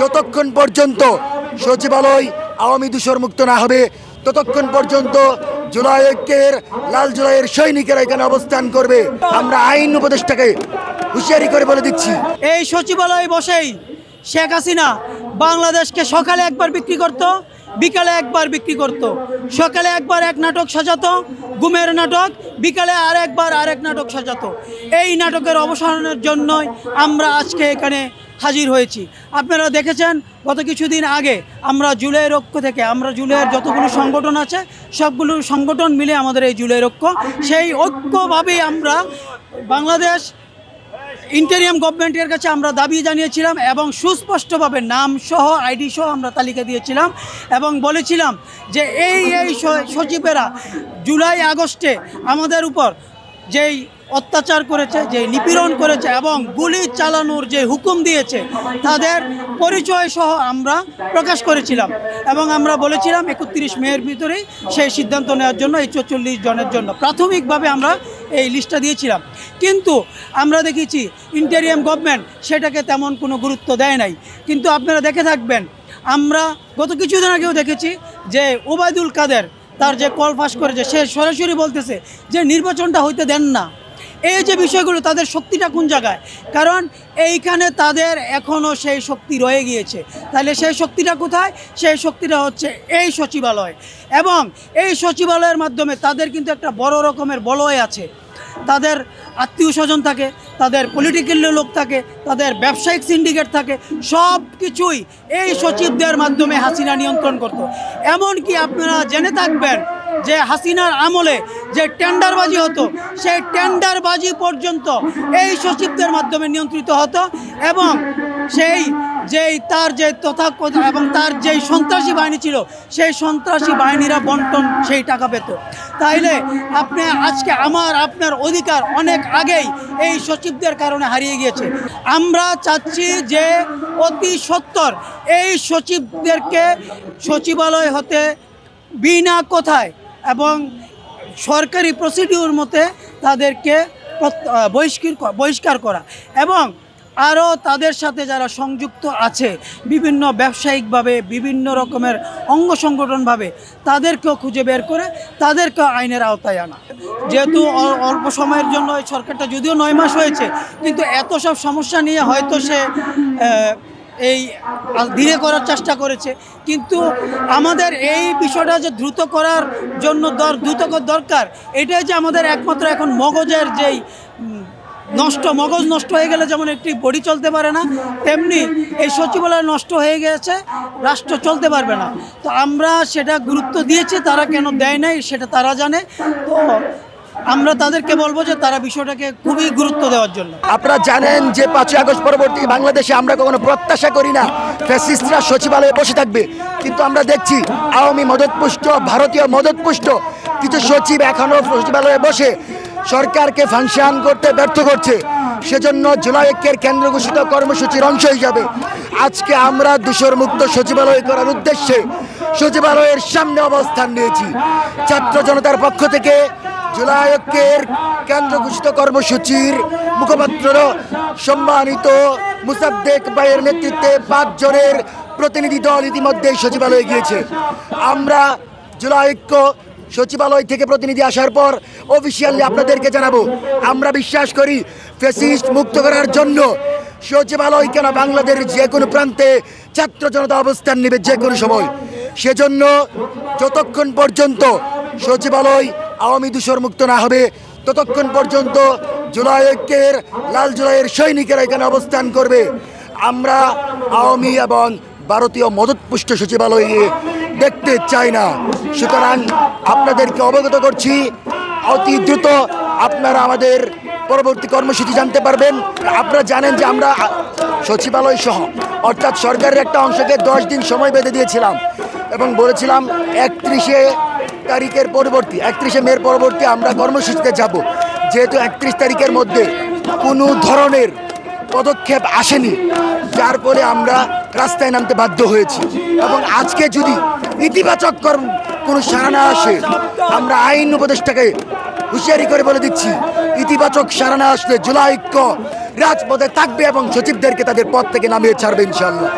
যতক্ষণ পর্যন্ত সচিবালয় আওয়ামী দূষণমুক্ত না হবে ততক্ষণ পর্যন্ত জুলাই ঐক্যের লাল জুলাইয়ের সৈনিকেরা এখানে অবস্থান করবে। আমরা আইন উপদেষ্টাকে হুঁশিয়ারি করে বলে দিচ্ছি, এই সচিবালয়ে বসেই শেখ হাসিনা বাংলাদেশকে সকালে একবার বিক্রি করত, বিকালে একবার বিক্রি করত। সকালে একবার এক নাটক সাজাতো, গুমের নাটক, বিকালে আরেক নাটক সাজাতো। এই নাটকের অবসানের জন্যই আমরা আজকে এখানে হাজির হয়েছি। আপনারা দেখেছেন গত কিছুদিন আগে আমরা জুলাইয়ের ঐক্য থেকে, আমরা জুলাইয়ের যতগুলো সংগঠন আছে সবগুলো সংগঠন মিলে আমাদের এই জুলাইয়ের ঐক্য, সেই ঐক্যভাবেই আমরা বাংলাদেশ ইন্টারিয়াম গভর্নমেন্টের কাছে আমরা দাবি জানিয়েছিলাম এবং সুস্পষ্টভাবে নাম সহ আইডি সহ আমরা তালিকা দিয়েছিলাম এবং বলেছিলাম যে এই সচিবেরা জুলাই আগস্টে আমাদের উপর যেই অত্যাচার করেছে, যে নিপীড়ন করেছে এবং গুলি চালানোর যে হুকুম দিয়েছে তাদের পরিচয় সহ আমরা প্রকাশ করেছিলাম এবং আমরা বলেছিলাম 31 মের ভিতরেই সেই সিদ্ধান্ত নেওয়ার জন্য এই 44 জনের জন্য প্রাথমিকভাবে আমরা এই লিস্টটা দিয়েছিলাম। কিন্তু আমরা দেখেছি ইন্টারিয়াম গভর্নমেন্ট সেটাকে তেমন কোনো গুরুত্ব দেয় নাই। কিন্তু আপনারা দেখে থাকবেন, আমরা গত কিছুদিন আগেও দেখেছি যে ওবায়দুল কাদের তার যে কল ফাঁস করেছে, সে সরাসরি বলতেছে যে নির্বাচনটা হইতে দেন না। এই যে বিষয়গুলো, তাদের শক্তিটা কোন জায়গায়? কারণ এইখানে তাদের এখনও সেই শক্তি রয়ে গিয়েছে। তাহলে সেই শক্তিটা কোথায়? সেই শক্তিটা হচ্ছে এই সচিবালয় এবং এই সচিবালয়ের মাধ্যমে তাদের কিন্তু একটা বড় রকমের বলয় আছে। তাদের আত্মীয় স্বজন থাকে, তাদের পলিটিক্যাল লোক থাকে, তাদের ব্যবসায়িক সিন্ডিকেট থাকে, সব কিছুই এই সচিবদের মাধ্যমে হাসিনা নিয়ন্ত্রণ করত। এমনকি আপনারা জেনে থাকবেন যে হাসিনার আমলে যে টেন্ডারবাজি হতো, সেই টেন্ডারবাজি পর্যন্ত এই সচিবদের মাধ্যমে নিয়ন্ত্রিত হতো এবং তার যে তথাকথিত এবং তার যেই সন্ত্রাসী বাহিনী ছিল সেই সন্ত্রাসী বাহিনীরা বন্টন সেই টাকা পেত। তাইলে আজকে আপনার অধিকার অনেক আগেই এই সচিবদের কারণে হারিয়ে গিয়েছে। আমরা চাচ্ছি যে অতি সত্বর এই সচিবদেরকে সচিবালয় হতে বিনা কথায় এবং সরকারি প্রসিডিউর মতে তাদেরকে বহিষ্কার করা এবং আরও তাদের সাথে যারা সংযুক্ত আছে বিভিন্ন ব্যবসায়িকভাবে, বিভিন্ন রকমের অঙ্গ সংগঠনভাবে, তাদেরকেও খুঁজে বের করে তাদেরকেও আইনের আওতায় আনা। যেহেতু অল্প সময়ের জন্য এই সরকারটা যদিও 9 মাস হয়েছে, কিন্তু এত সব সমস্যা নিয়ে হয়তো সে এই ধীরে করার চেষ্টা করেছে। কিন্তু আমাদের এই বিষয়টা যে দ্রুত করার জন্য দরকার, এটাই যে আমাদের একমাত্র এখন মগজের যেই মগজ নষ্ট হয়ে গেলে যেমন একটি বডি চলতে পারে না, তেমনি এই সচিবালয় নষ্ট হয়ে গেছে, রাষ্ট্র চলতে পারবে না। তো আমরা সেটা গুরুত্ব দিয়েছি, তারা কেন দেয় নাই সেটা তারা জানে। তো আমরা তাদেরকে বলবো যে তারা বিষয়টাকে খুবই গুরুত্ব দেওয়ার জন্য। আপনারা জানেন যে 5ই আগস্ট পরবর্তী বাংলাদেশে আমরা কখনো প্রত্যাশা করি না ফ্যাসিস্টরা সচিবালয়ে বসে থাকবে, কিন্তু আমরা দেখছি আওয়ামী মদতপুষ্ট, ভারতীয় মদতপুষ্ট কিছু সচিব এখনও সচিবালয়ে বসে সরকারকে ফাংশন করতে ব্যর্থ করছে। সেজন্য জুলাই ঐক্যের কেন্দ্র ঘোষিত কর্মসূচির অংশ হিসাবে আজকে আমরা দূষণমুক্ত সচিবালয় করার উদ্দেশ্যে সচিবালয়ের সামনে অবস্থান নিয়েছি। ছাত্র জনতার পক্ষ থেকে জুলাই ঐক্যের কেন্দ্র ঘোষিত কর্মসূচির মুখপাত্র সম্মানিত মুসাদ্দেক ভাইয়ের নেতৃত্বে 5 জনের প্রতিনিধি দল ইতিমধ্যে সচিবালয়ে গিয়েছে। আমরা জুলাই ঐক্য সচিবালয় থেকে প্রতিনিধি আসার পর অফিসিয়ালি আপনাদেরকে জানাবো, আমরা বিশ্বাস করি ফ্যাসিস্ট মুক্ত করার জন্য সচিবালয় কেন বাংলাদেশের যে কোনো প্রান্তে ছাত্র জনতা অবস্থান নেবে যে কোনো সময়। সেজন্য যতক্ষণ পর্যন্ত সচিবালয় আওয়ামী দূষণমুক্ত না হবে ততক্ষণ পর্যন্ত জুলাই ঐক্যের লাল জুলাইয়ের সৈনিকেরা এখানে অবস্থান করবে। আমরা আওয়ামী এবং ভারতীয় মদতপুষ্ট সচিবালয়ে দেখতে চাই না। সুতরাং আপনাদেরকে অবগত করছি, অতি দ্রুত আপনারা আমাদের পরবর্তী কর্মসূচি জানতে পারবেন। আপনারা জানেন যে আমরা সচিবালয় সহ অর্থাৎ সরকারের একটা অংশকে 10 দিন সময় বেঁধে দিয়েছিলাম এবং বলেছিলাম 31 মের পরবর্তী আমরা কর্মসূচিতে যাব। যেহেতু 31 তারিখের মধ্যে কোনো ধরনের পদক্ষেপ আসেনি, যার ফলে আমরা রাস্তায় নামতে বাধ্য হয়েছি এবং আজকে যদি ইতিবাচক কোনো সাড়া না আসে, আমরা আইন উপদেষ্টাকে হুঁশিয়ারি করে বলে দিচ্ছি, ইতিবাচক সাড়া না আসলে জুলাই ঐক্য রাজপথে থাকবে এবং সচিবদেরকে তাদের পদ থেকে নামিয়ে ছাড়বে ইনশাআল্লাহ।